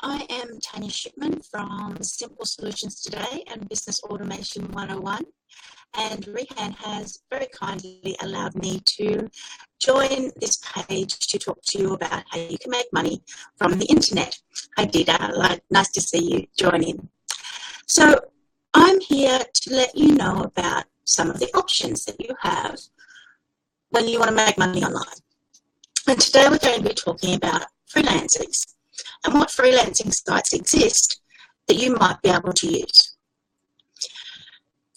I am Tania Shipman from Simple Solutions Today and Business Automation 101, and Rehan has very kindly allowed me to join this page to talk to you about how you can make money from the internet. Hi Dida, nice to see you join in. So I'm here to let you know about some of the options that you have when you want to make money online. And today we're going to be talking about freelancing and what freelancing sites exist that you might be able to use.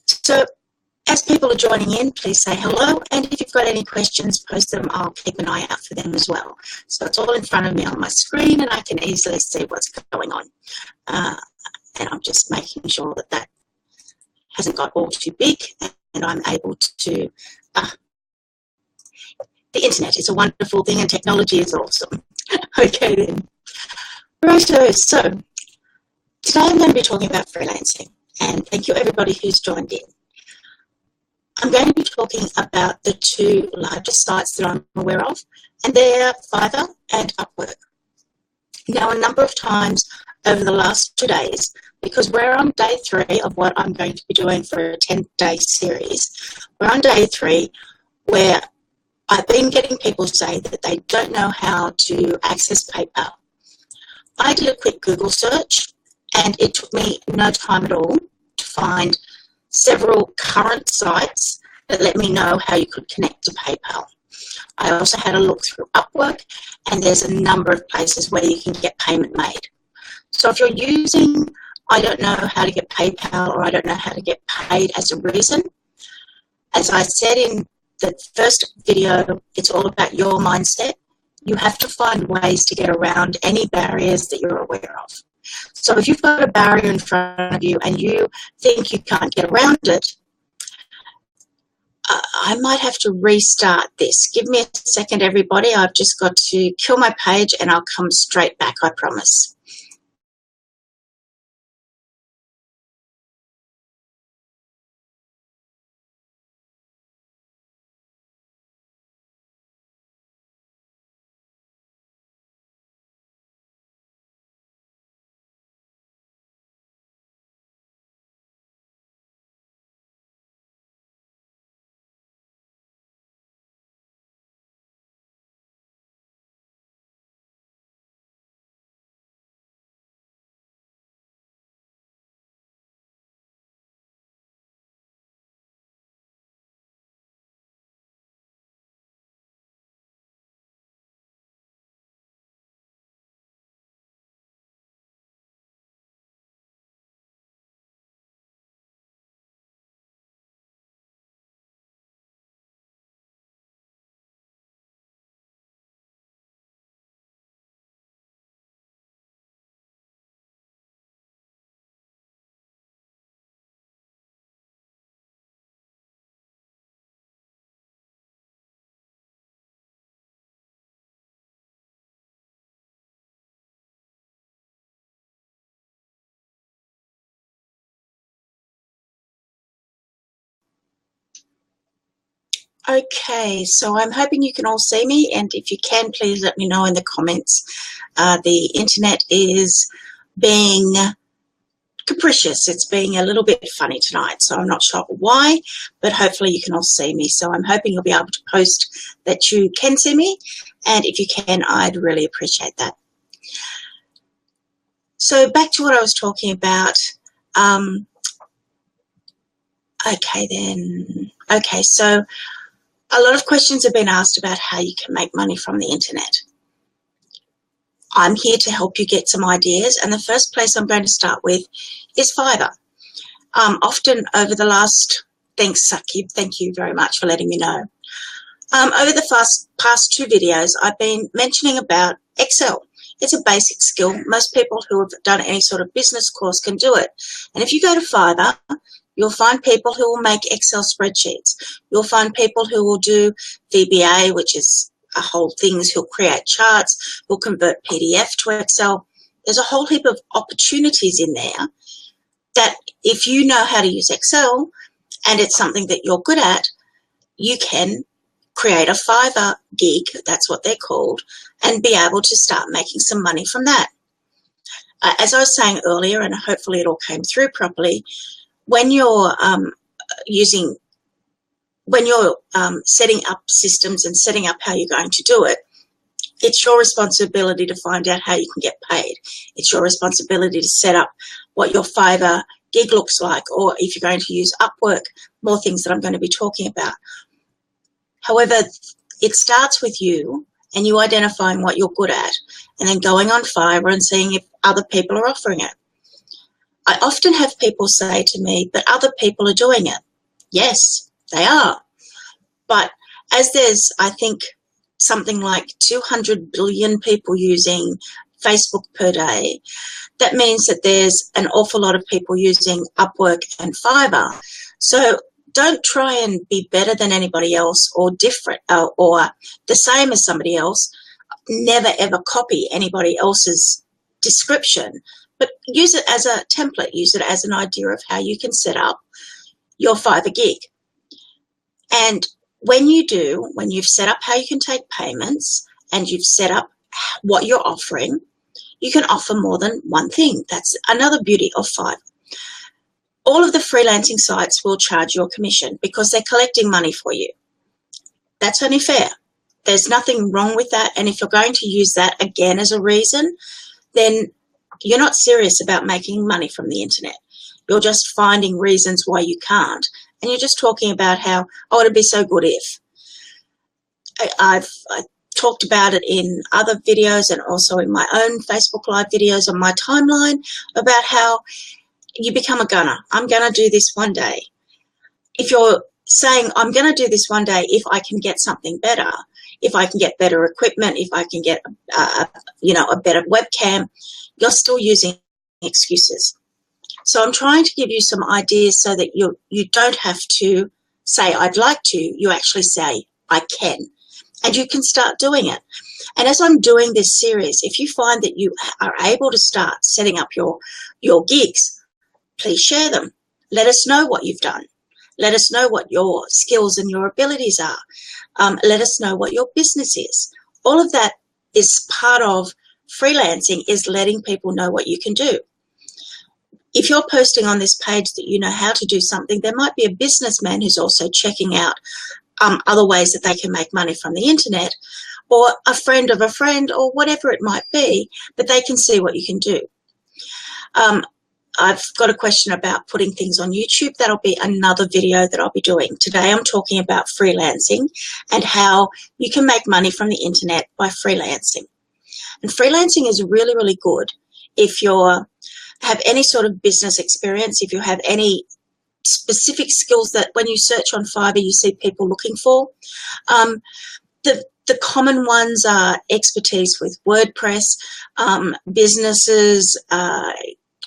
So as people are joining in, please say hello, and if you've got any questions, post them. I'll keep an eye out for them as well. So it's all in front of me on my screen and I can easily see what's going on. And I'm just making sure that that hasn't got all too big and I'm able to... the internet is a wonderful thing and technology is awesome. Okay then. Righto, so today I'm going to be talking about freelancing, and thank you everybody who's joined in. I'm going to be talking about the two largest sites that I'm aware of, and they're Fiverr and Upwork. Now, a number of times over the last 2 days, because we're on day 3 of what I'm going to be doing for a 10-day series, we're on day 3 where I've been getting people say that they don't know how to access PayPal. I did a quick Google search and it took me no time at all to find several current sites that let me know how you could connect to PayPal. I also had a look through Upwork, and there's a number of places where you can get payment made. So if you're using I don't know how to get PayPal or I don't know how to get paid as a reason, as I said in the first video, it's all about your mindset. You have to find ways to get around any barriers that you're aware of. So if you've got a barrier in front of you and you think you can't get around it, I might have to restart this. Give me a second, everybody. I've just got to kill my page and I'll come straight back, I promise. Okay, so I'm hoping you can all see me, and if you can, please let me know in the comments. The internet is being capricious. It's being a little bit funny tonight, so I'm not sure why, but hopefully you can all see me. So I'm hoping you'll be able to post that you can see me, and if you can, I'd really appreciate that. So back to what I was talking about. Okay then. Okay, so a lot of questions have been asked about how you can make money from the internet. I'm here to help you get some ideas, and the first place I'm going to start with is Fiverr. Often over the last, thanks Sakib, thank you very much for letting me know. Over the past 2 videos, I've been mentioning about Excel. It's a basic skill. Most people who have done any sort of business course can do it. And if you go to Fiverr, you'll find people who will make Excel spreadsheets. You'll find people who will do VBA, which is a whole thing. Who'll create charts, who'll convert PDF to Excel. There's a whole heap of opportunities in there that if you know how to use Excel and it's something that you're good at, you can create a Fiverr gig, that's what they're called, and be able to start making some money from that. as I was saying earlier, and hopefully it all came through properly, when you're setting up systems and setting up how you're going to do it, it's your responsibility to find out how you can get paid. It's your responsibility to set up what your Fiverr gig looks like, or if you're going to use Upwork, more things that I'm going to be talking about. However, it starts with you and you identifying what you're good at and then going on Fiverr and seeing if other people are offering it. I often have people say to me, but other people are doing it. Yes, they are. But as there's, I think, something like 200 billion people using Facebook per day, that means that there's an awful lot of people using Upwork and Fiverr. So don't try and be better than anybody else or different or the same as somebody else. Never ever copy anybody else's description, but use it as a template. Use it as an idea of how you can set up your Fiverr gig. And when you've set up how you can take payments and you've set up what you're offering, you can offer more than one thing. That's another beauty of Fiverr. All of the freelancing sites will charge you a commission because they're collecting money for you. That's only fair. There's nothing wrong with that. And if you're going to use that again as a reason, then you're not serious about making money from the internet. You're just finding reasons why you can't. And you're just talking about how, oh, it'd be so good if. I've talked about it in other videos and also in my own Facebook Live videos on my timeline about how you become a gunner. I'm going to do this one day. If you're saying, I'm going to do this one day if I can get something better, if I can get better equipment, if I can get a better webcam, you're still using excuses. So I'm trying to give you some ideas so that you don't have to say, I'd like to. You actually say, I can. And you can start doing it. And as I'm doing this series, if you find that you are able to start setting up your gigs, please share them. Let us know what you've done. Let us know what your skills and your abilities are. Let us know what your business is. All of that is part of freelancing, is letting people know what you can do. If you're posting on this page that you know how to do something, there might be a businessman who's also checking out other ways that they can make money from the internet, or a friend of a friend, or whatever it might be, but they can see what you can do. I've got a question about putting things on YouTube. That'll be another video that I'll be doing. Today I'm talking about freelancing and how you can make money from the internet by freelancing. And freelancing is really, really good if you have any sort of business experience, if you have any specific skills that when you search on Fiverr you see people looking for. The common ones are expertise with WordPress, businesses,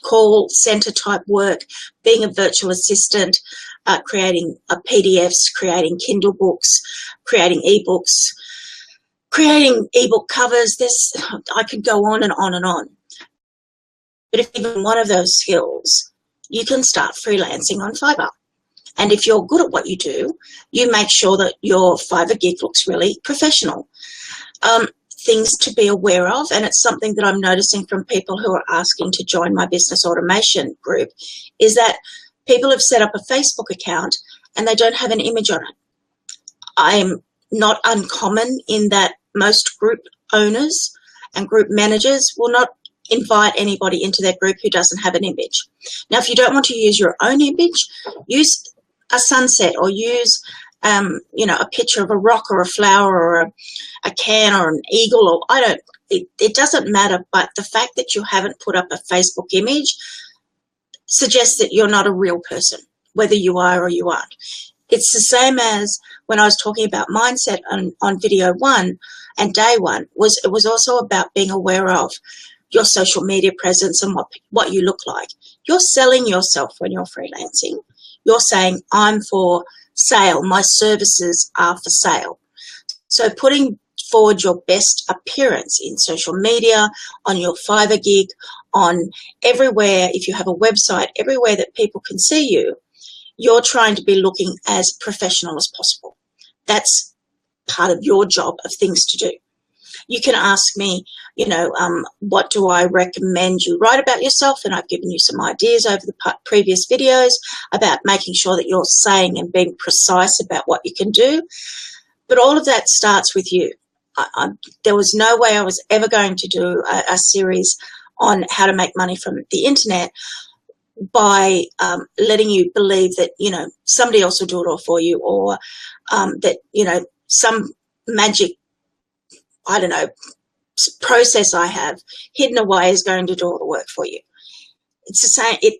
call center type work, being a virtual assistant, creating PDFs, creating Kindle books, creating ebooks, creating ebook covers. I could go on and on and on. But if even one of those skills, you can start freelancing on Fiverr. And if you're good at what you do, you make sure that your Fiverr gig looks really professional. Things to be aware of, and it's something that I'm noticing from people who are asking to join my business automation group, is that people have set up a Facebook account and they don't have an image on it. I'm not uncommon in that most group owners and group managers will not invite anybody into their group who doesn't have an image. Now, if you don't want to use your own image, use a sunset or use a picture of a rock or a flower or a can or an eagle, or it doesn't matter, but the fact that you haven't put up a Facebook image suggests that you're not a real person, whether you are or you aren't. It's the same as when I was talking about mindset on video 1 and day 1, it was also about being aware of your social media presence and what you look like. You're selling yourself when you're freelancing. You're saying, I'm for sale. My services are for sale. So putting forward your best appearance in social media, on your Fiverr gig, on everywhere, if you have a website, everywhere that people can see you, you're trying to be looking as professional as possible. That's part of your job of things to do. You can ask me, what do I recommend you write about yourself? And I've given you some ideas over the previous videos about making sure that you're saying and being precise about what you can do. But all of that starts with you. There was no way I was ever going to do a series on how to make money from the internet by letting you believe that, somebody else will do it all for you, or that, some magic, I don't know, process I have hidden away is going to do all the work for you. It's the same.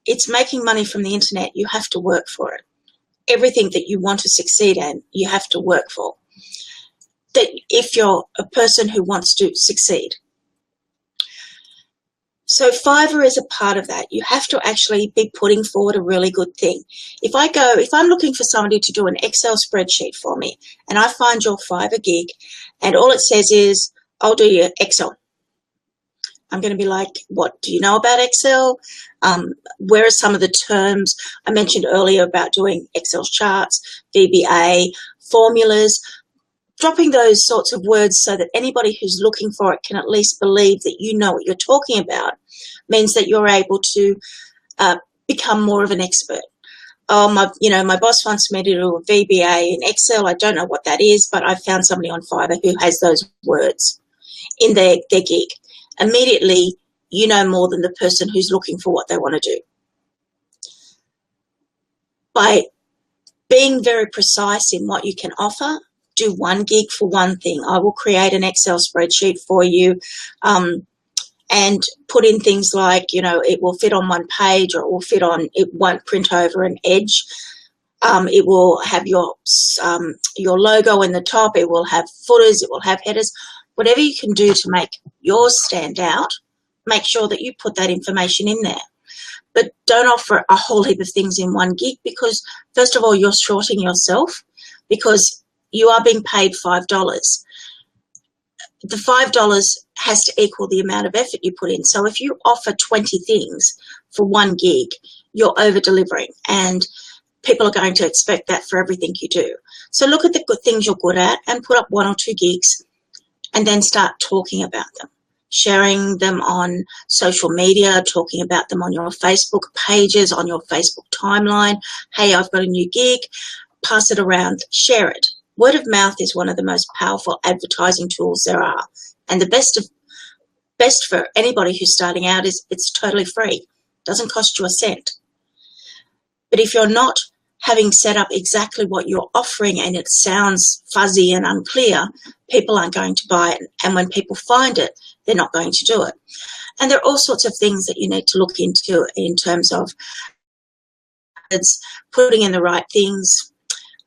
It's making money from the internet. You have to work for it. Everything that you want to succeed in, you have to work for. That if you're a person who wants to succeed. So Fiverr is a part of that. You have to actually be putting forward a really good thing. If I'm looking for somebody to do an Excel spreadsheet for me, and I find your Fiverr gig, and all it says is, I'll do your Excel. I'm going to be like, what do you know about Excel? Where are some of the terms I mentioned earlier about doing Excel charts, VBA, formulas? Dropping those sorts of words so that anybody who's looking for it can at least believe that you know what you're talking about means that you're able to become more of an expert. Oh, my boss wants me to do a VBA in Excel. I don't know what that is, but I found somebody on Fiverr who has those words in their gig. Immediately, you know more than the person who's looking for what they want to do. By being very precise in what you can offer, do one gig for one thing. I will create an Excel spreadsheet for you and put in things like, it will fit on one page, or it won't print over an edge. It will have your logo in the top. It will have footers. It will have headers. Whatever you can do to make yours stand out, make sure that you put that information in there. But don't offer a whole heap of things in one gig, because first of all, you're shorting yourself, because you are being paid $5. The $5 has to equal the amount of effort you put in. So if you offer 20 things for one gig, you're over delivering, and people are going to expect that for everything you do. So look at the good things you're good at and put up 1 or 2 gigs, and then start talking about them, sharing them on social media, talking about them on your Facebook pages, on your Facebook timeline. Hey, I've got a new gig. Pass it around, share it. Word of mouth is one of the most powerful advertising tools there are. And the best for anybody who's starting out is it's totally free. Doesn't cost you a cent. But if you're not having set up exactly what you're offering and it sounds fuzzy and unclear, people aren't going to buy it. And when people find it, they're not going to do it. And there are all sorts of things that you need to look into in terms of putting in the right things.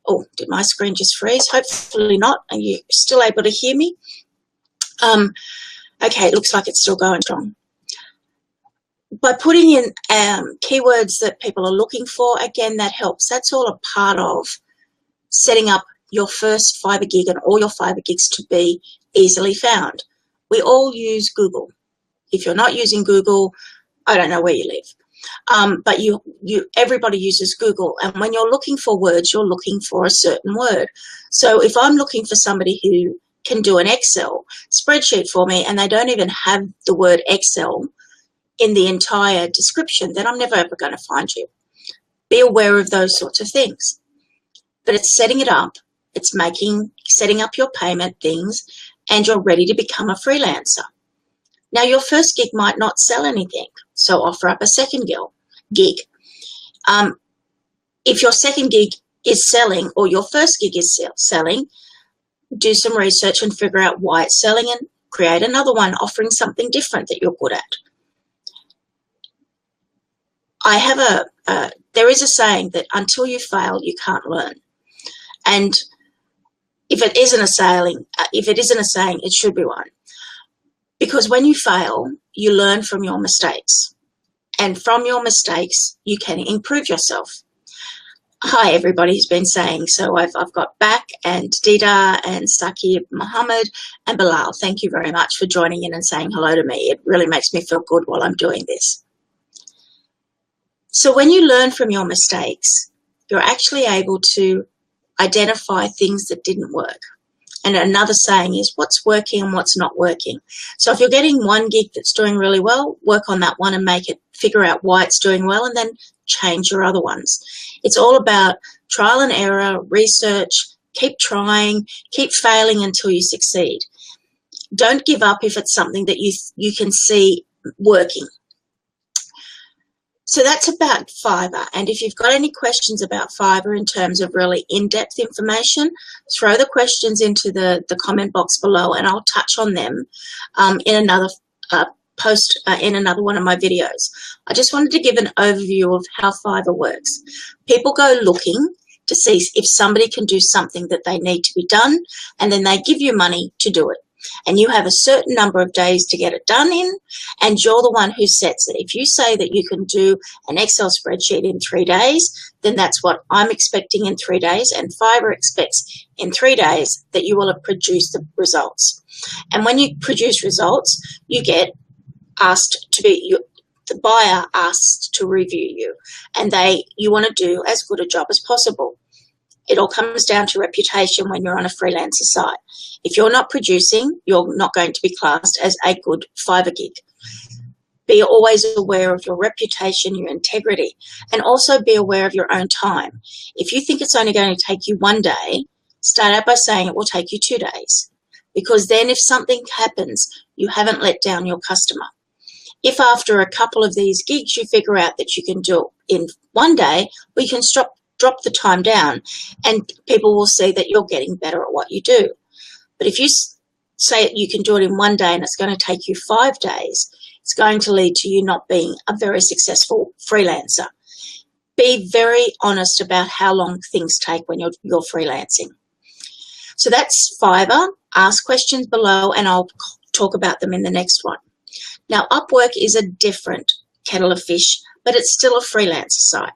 Oh, did my screen just freeze? Hopefully not. Are you still able to hear me? Okay, it looks like it's still going strong. By putting in keywords that people are looking for, again, that helps. That's all a part of setting up your first Fiverr gig and all your Fiverr gigs to be easily found. We all use Google. If you're not using Google, I don't know where you live. But everybody uses Google, and when you're looking for words, you're looking for a certain word. So if I'm looking for somebody who can do an Excel spreadsheet for me and they don't even have the word Excel in the entire description, then I'm never ever going to find you. Be aware of those sorts of things. But it's setting it up, it's setting up your payment things, and you're ready to become a freelancer. Now, your first gig might not sell anything, so offer up a second gig. If your second gig is selling or your first gig is selling, do some research and figure out why it's selling and create another one offering something different that you're good at. There is a saying that until you fail, you can't learn. And if it isn't a saying, it should be one. Because when you fail, you learn from your mistakes. And from your mistakes, you can improve yourself. Hi, everybody who's been saying. So I've got Bak and Dida and Saqib Muhammad and Bilal. Thank you very much for joining in and saying hello to me. It really makes me feel good while I'm doing this. So when you learn from your mistakes, you're actually able to identify things that didn't work. And another saying is what's working and what's not working. So if you're getting one gig that's doing really well, work on that one and figure out why it's doing well, and then change your other ones. It's all about trial and error, research, keep trying, keep failing until you succeed. Don't give up if it's something that you can see working. So that's about Fiverr. And if you've got any questions about Fiverr in terms of really in-depth information, throw the questions into the comment box below, and I'll touch on them in another post in another one of my videos. I just wanted to give an overview of how Fiverr works. People go looking to see if somebody can do something that they need to be done, and then they give you money to do it. And you have a certain number of days to get it done in, and you're the one who sets it. If you say that you can do an Excel spreadsheet in 3 days, then that's what I'm expecting in 3 days, and Fiverr expects in 3 days that you will have produced the results. And when you produce results, you get asked to be, the buyer asks to review you, and you want to do as good a job as possible. It all comes down to reputation when you're on a freelancer site. If you're not producing, you're not going to be classed as a good Fiverr gig. Be always aware of your reputation, your integrity, and also be aware of your own time. If you think it's only going to take you 1 day, start out by saying it will take you 2 days, because then if something happens, you haven't let down your customer. If after a couple of these gigs you figure out that you can do it in 1 day, well, you can drop the time down, and people will see that you're getting better at what you do. But if you say you can do it in 1 day and it's going to take you 5 days, it's going to lead to you not being a very successful freelancer. Be very honest about how long things take when you're freelancing. So that's Fiverr. Ask questions below and I'll talk about them in the next one. Now, Upwork is a different kettle of fish, but it's still a freelancer site.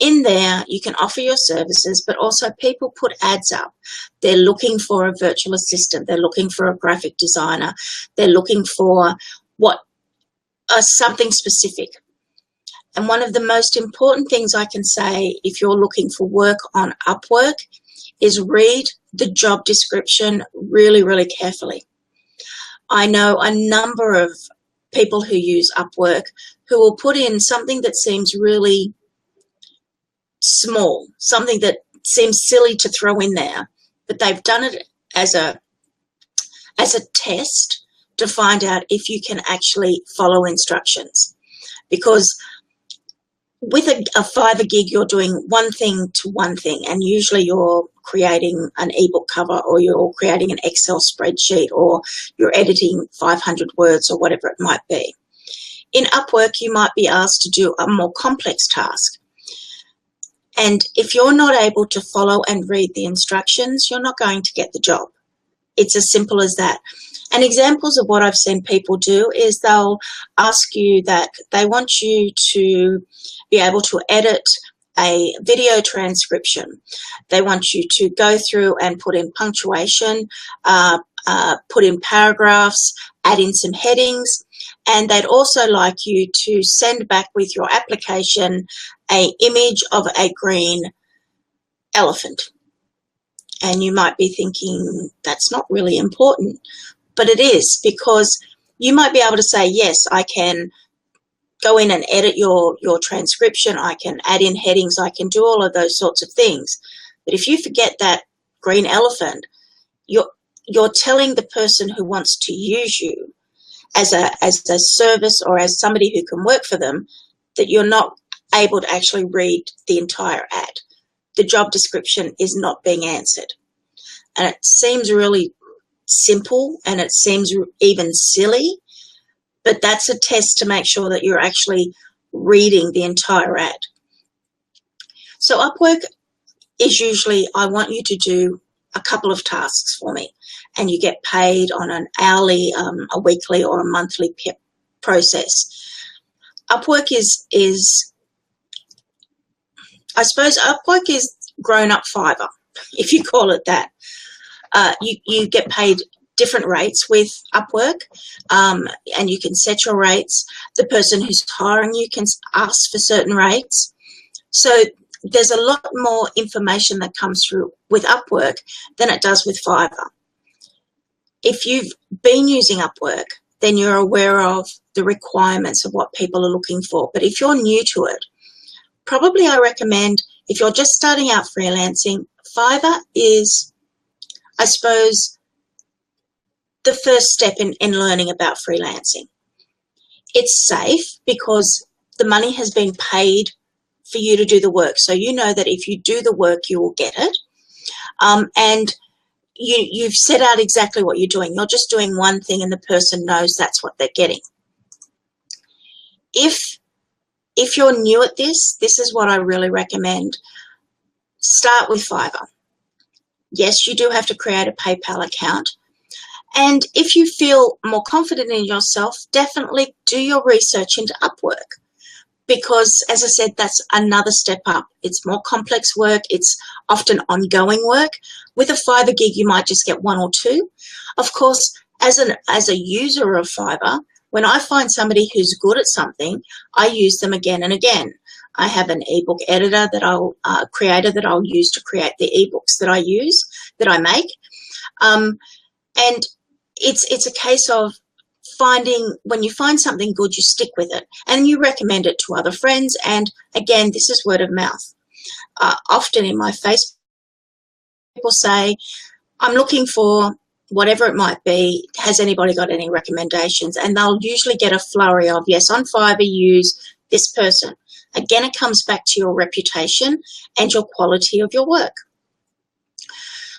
In there, you can offer your services, but also people put ads up. They're looking for a virtual assistant. They're looking for a graphic designer. They're looking for something specific. And one of the most important things I can say if you're looking for work on Upwork is read the job description really, really carefully. I know a number of people who use Upwork who will put in something that seems really small, something that seems silly to throw in there, but they've done it as a test to find out if you can actually follow instructions. Because with a Fiverr gig, you're doing one thing to one thing, and usually you're creating an ebook cover, or you're creating an Excel spreadsheet, or you're editing 500 words or whatever it might be. In Upwork, you might be asked to do a more complex task. And if you're not able to follow and read the instructions, you're not going to get the job. It's as simple as that. And examples of what I've seen people do is they'll ask you that they want you to be able to edit a video transcription. They want you to go through and put in punctuation, put in paragraphs, add in some headings, and they'd also like you to send back with your application an image of a green elephant. And you might be thinking, that's not really important. But it is, because you might be able to say, yes, I can go in and edit your transcription, I can add in headings, I can do all of those sorts of things. But if you forget that green elephant, you're telling the person who wants to use you as a service or as somebody who can work for them that you're not able to actually read the entire ad. The job description is not being answered. And it seems really simple and it seems even silly, but that's a test to make sure that you're actually reading the entire ad. So Upwork is usually, I want you to do a couple of tasks for me, and you get paid on an hourly, a weekly or a monthly process. Upwork is I suppose Upwork is grown-up Fiverr, if you call it that. You get paid different rates with Upwork, and you can set your rates. The person who's hiring you can ask for certain rates. So there's a lot more information that comes through with Upwork than it does with Fiverr. if you've been using Upwork, then you're aware of the requirements of what people are looking for. But if you're new to it, probably I recommend, if you're just starting out freelancing, Fiverr is, I suppose, the first step in learning about freelancing. It's safe because the money has been paid for you to do the work. So you know that if you do the work, you will get it. And you've set out exactly what you're doing. You're just doing one thing and the person knows that's what they're getting. If you're new at this is what I really recommend. Start with Fiverr. Yes, you do have to create a PayPal account. And if you feel more confident in yourself, definitely do your research into Upwork. Because, as I said, that's another step up. It's more complex work. It's often ongoing work. With a Fiverr gig, you might just get one or two. Of course, as a user of Fiverr, when I find somebody who's good at something, I use them again and again. I have an ebook editor that creator that I'll use to create the ebooks that I make. And it's a case of finding, when you find something good, you stick with it and you recommend it to other friends. And again, this is word of mouth. Often in my Facebook, people say, I'm looking for whatever it might be. Has anybody got any recommendations? And they'll usually get a flurry of, yes, on Fiverr, use this person. Again, it comes back to your reputation and your quality of your work.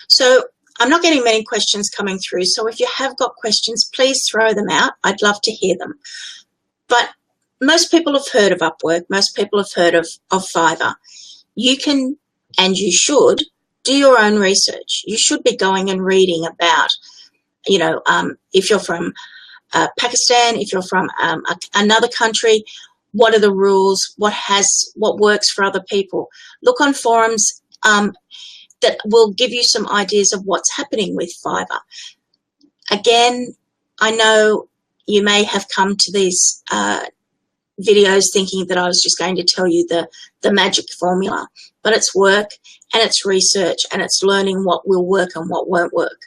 So I'm not getting many questions coming through, so if you have got questions, please throw them out. I'd love to hear them. But most people have heard of Upwork. Most people have heard of Fiverr. You can, and you should, do your own research. You should be going and reading about, if you're from Pakistan, if you're from another country, what are the rules, what works for other people. Look on forums that will give you some ideas of what's happening with Fiverr. Again, I know you may have come to these videos thinking that I was just going to tell you the magic formula, but it's work and it's research and it's learning what will work and what won't work.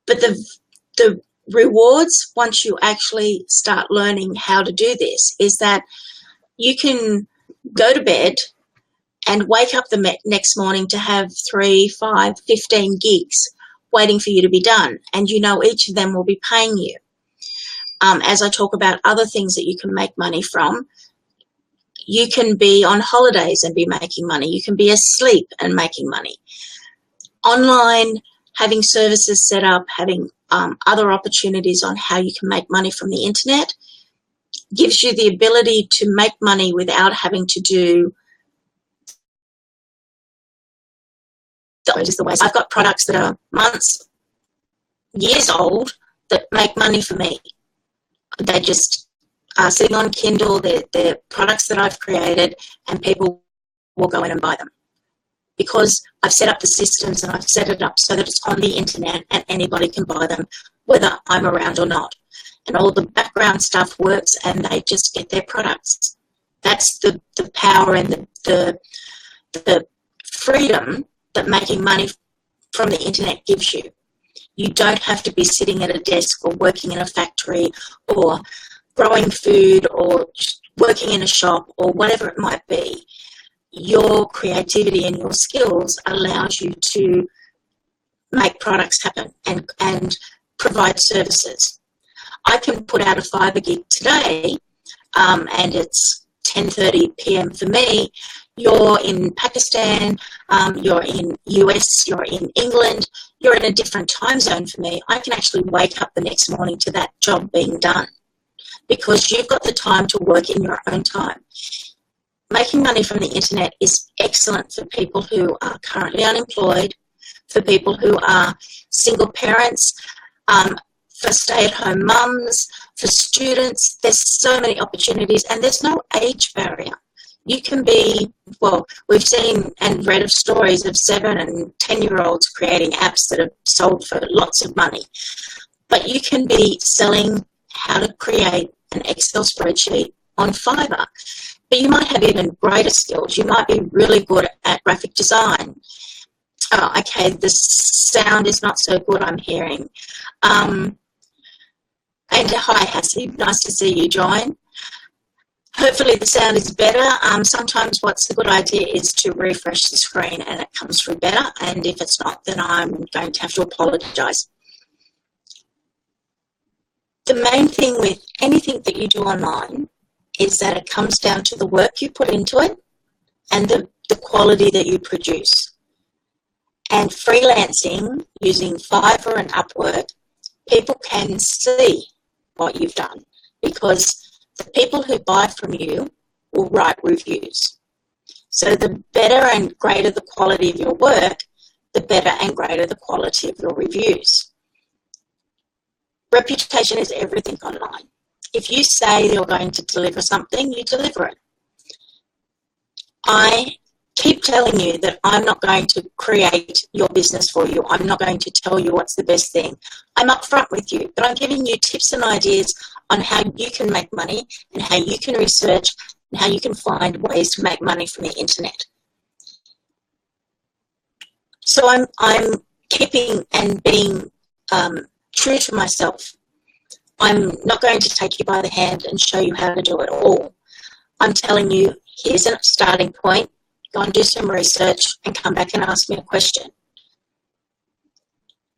But the rewards, once you actually start learning how to do this, is that you can go to bed and wake up the next morning to have 3, 5, 15 gigs waiting for you to be done. And you know each of them will be paying you. As I talk about other things that you can make money from, you can be on holidays and be making money. You can be asleep and making money. Online, having services set up, having other opportunities on how you can make money from the internet gives you the ability to make money without having to do those the ways. I've got products that are months, years old that make money for me. They just are sitting on Kindle. They're products that I've created and people will go in and buy them because I've set up the systems and I've set it up so that it's on the internet and anybody can buy them whether I'm around or not. And all the background stuff works and they just get their products. That's the power and the freedom that making money from the internet gives you. You don't have to be sitting at a desk or working in a factory or growing food or working in a shop or whatever it might be. Your creativity and your skills allows you to make products happen and provide services. I can put out a Fiverr gig today and it's 10:30 p.m. for me. You're in Pakistan, you're in US, you're in England, you're in a different time zone for me. I can actually wake up the next morning to that job being done because you've got the time to work in your own time. Making money from the internet is excellent for people who are currently unemployed, for people who are single parents, for stay-at-home mums, for students. There's so many opportunities and there's no age barrier. You can be, well, we've seen and read of stories of 7 and 10-year-olds creating apps that are sold for lots of money. But you can be selling how to create an Excel spreadsheet on Fiverr. But you might have even greater skills. You might be really good at graphic design. Oh, okay, the sound is not so good, I'm hearing. And hi, Hassie, nice to see you join. Hopefully the sound is better. Sometimes what's a good idea is to refresh the screen and it comes through better, and if it's not, then I'm going to have to apologise. The main thing with anything that you do online is that it comes down to the work you put into it and the quality that you produce. And freelancing, using Fiverr and Upwork, people can see what you've done because the people who buy from you will write reviews. So the better and greater the quality of your work, the better and greater the quality of your reviews. Reputation is everything online. If you say you're going to deliver something, you deliver it. I keep telling you that I'm not going to create your business for you. I'm not going to tell you what's the best thing. I'm upfront with you, but I'm giving you tips and ideas on how you can make money and how you can research and how you can find ways to make money from the internet. So I'm keeping and being true to myself. I'm not going to take you by the hand and show you how to do it all. I'm telling you, here's a starting point. Go and do some research and come back and ask me a question.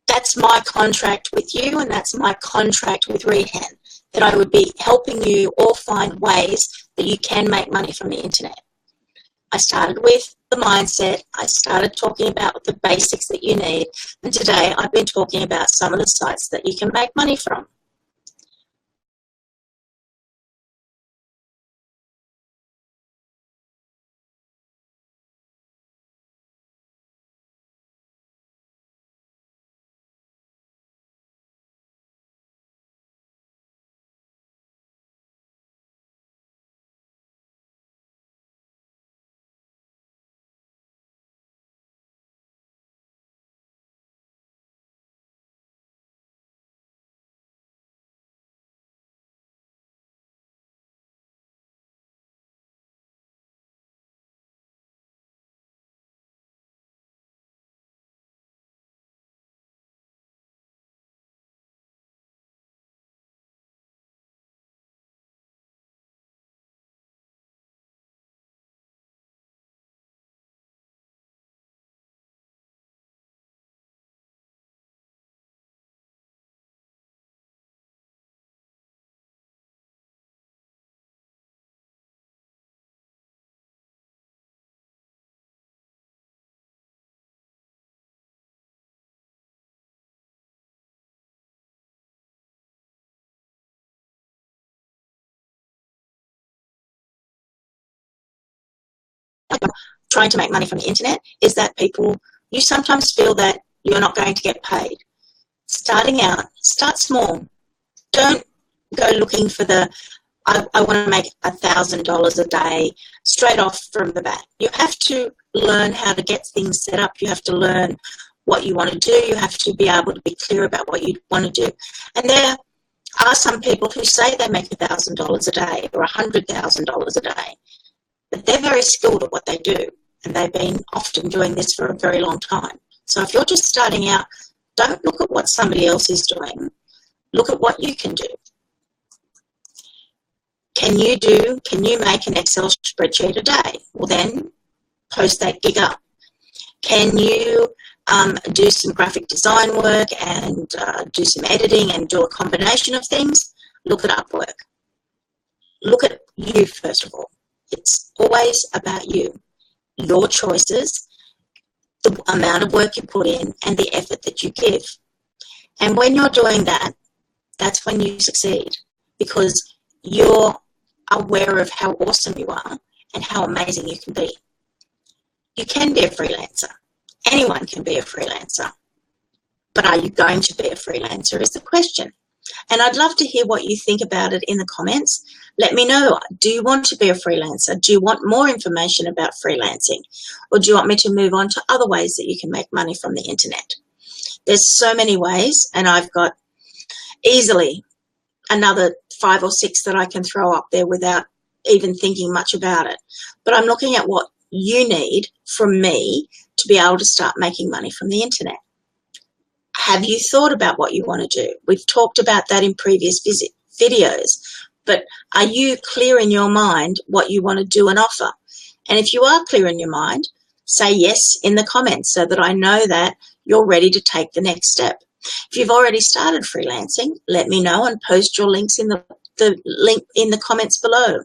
That's my contract with you, and that's my contract with Rehan, that I would be helping you all find ways that you can make money from the internet. I started with the mindset. I started talking about the basics that you need, and today I've been talking about some of the sites that you can make money from. Trying to make money from the internet is that you sometimes feel that you're not going to get paid. Starting out, start small. Don't go looking for I want to make $1,000 a day straight off from the bat. You have to learn how to get things set up. You have to learn what you want to do. You have to be able to be clear about what you want to do. And there are some people who say they make $1,000 a day or $100,000 a day, but they're very skilled at what they do, and they've been often doing this for a very long time. So if you're just starting out, don't look at what somebody else is doing. Look at what you can do. Can you make an Excel spreadsheet a day? Well, then post that gig up. Can you do some graphic design work and do some editing and do a combination of things? Look at Upwork. Look at you first of all. It's always about you, your choices, the amount of work you put in and the effort that you give. And when you're doing that, that's when you succeed, because you're aware of how awesome you are and how amazing you can be. You can be a freelancer. Anyone can be a freelancer. But are you going to be a freelancer is the question. And I'd love to hear what you think about it in the comments. Let me know. Do you want to be a freelancer? Do you want more information about freelancing? Or do you want me to move on to other ways that you can make money from the internet? There's so many ways, and I've got easily another 5 or 6 that I can throw up there without even thinking much about it. But I'm looking at what you need from me to be able to start making money from the internet? Have you thought about what you want to do? We've talked about that in previous videos, but are you clear in your mind what you want to do and offer? And if you are clear in your mind, say yes in the comments so that I know that you're ready to take the next step. If you've already started freelancing, let me know and post your links in the link in the comments below.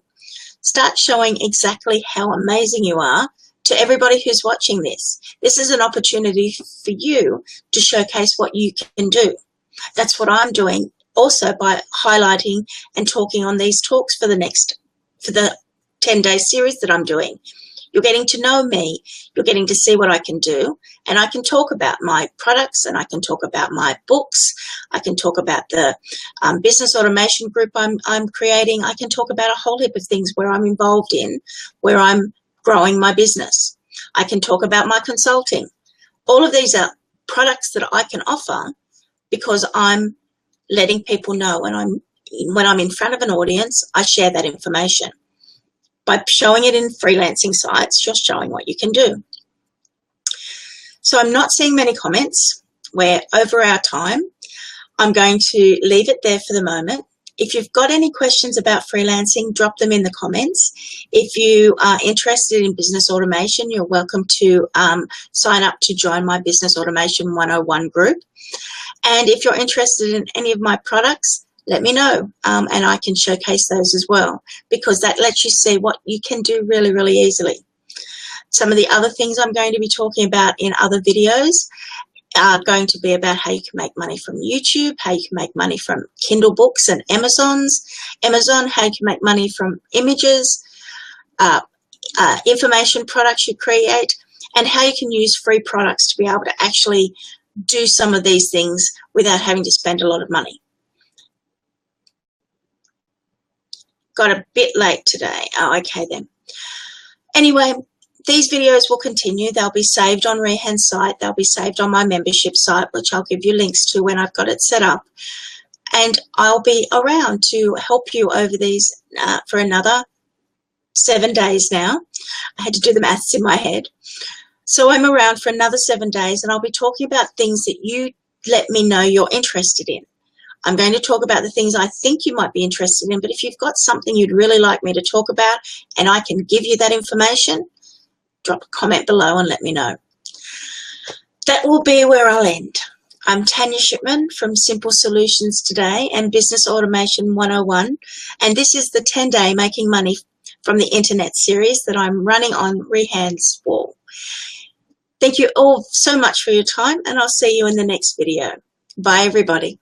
Start showing exactly how amazing you are to everybody who's watching this. This is an opportunity for you to showcase what you can do. That's what I'm doing also by highlighting and talking on these talks for the 10-day series that I'm doing. You're getting to know me, you're getting to see what I can do, and I can talk about my products, and I can talk about my books, I can talk about the business automation group I'm creating, I can talk about a whole heap of things where I'm involved in, where I'm growing my business. I can talk about my consulting. All of these are products that I can offer because I'm letting people know, and when I'm in front of an audience, I share that information. By showing it in freelancing sites, you're showing what you can do. So I'm not seeing many comments. We're over our time. I'm going to leave it there for the moment. If you've got any questions about freelancing, drop them in the comments. If you are interested in business automation, you're welcome to sign up to join my Business Automation 101 group. And if you're interested in any of my products, let me know, and I can showcase those as well, because that lets you see what you can do really, really easily. Some of the other things I'm going to be talking about in other videos are going to be about how you can make money from YouTube, how you can make money from Kindle books and Amazon, how you can make money from images, information products you create, and how you can use free products to be able to actually do some of these things without having to spend a lot of money. Got a bit late today. Oh, okay then. Anyway, these videos will continue. They'll be saved on Rehan's site. They'll be saved on my membership site, which I'll give you links to when I've got it set up. And I'll be around to help you over these for another 7 days now. I had to do the maths in my head. So I'm around for another 7 days, and I'll be talking about things that you let me know you're interested in. I'm going to talk about the things I think you might be interested in, but if you've got something you'd really like me to talk about and I can give you that information, drop a comment below and let me know. That will be where I'll end. I'm Tania Shipman from Simple Solutions Today and Business Automation 101, and this is the 10-day Making Money from the Internet series that I'm running on Rehan's wall. Thank you all so much for your time, and I'll see you in the next video. Bye, everybody.